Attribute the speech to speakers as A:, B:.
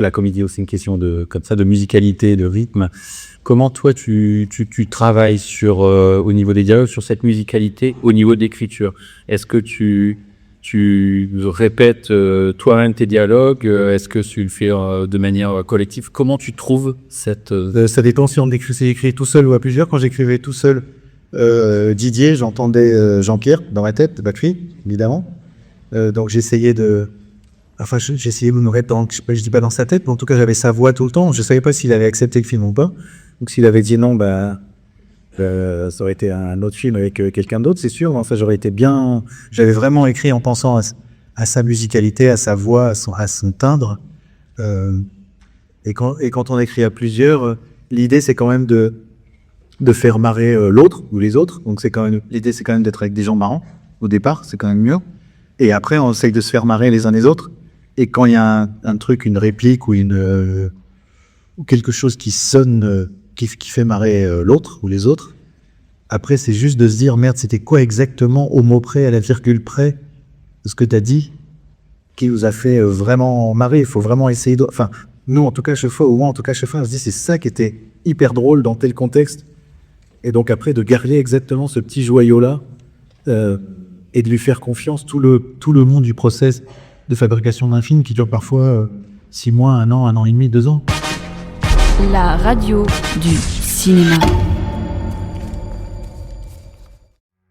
A: La comédie aussi une question comme ça, de musicalité, de rythme. Comment toi tu travailles au niveau des dialogues, sur cette musicalité, au niveau de l'écriture? Est-ce que tu répètes toi-même tes dialogues? Est-ce que tu le fais de manière collective? Comment tu trouves cette...
B: Ça dépend si on écrit tout seul ou à plusieurs. Quand j'écrivais tout seul, Didier, j'entendais Jean-Pierre dans ma tête, batterie, évidemment. Donc j'essayais de me mettre je dis pas dans sa tête, mais en tout cas j'avais sa voix tout le temps. Je savais pas s'il avait accepté le film ou pas. Donc s'il avait dit non, ça aurait été un autre film avec quelqu'un d'autre, c'est sûr. Enfin, j'avais vraiment écrit en pensant à sa musicalité, à sa voix, à son timbre. Et quand on écrit à plusieurs, l'idée c'est quand même de faire marrer l'autre ou les autres. Donc l'idée c'est quand même d'être avec des gens marrants au départ, c'est quand même mieux. Et après on essaye de se faire marrer les uns les autres. Et quand il y a un truc, une réplique ou quelque chose qui sonne, qui fait marrer l'autre ou les autres, après c'est juste de se dire merde, c'était quoi exactement au mot près, à la virgule près de ce que t'as dit qui nous a fait vraiment marrer. Il faut vraiment essayer nous en tout cas chaque fois, on se dit c'est ça qui était hyper drôle dans tel contexte. Et donc après de garder exactement ce petit joyau là et de lui faire confiance tout le monde du process de fabrication d'un film qui dure parfois 6 mois, 1 an et demi, 2 ans.
C: La radio du cinéma.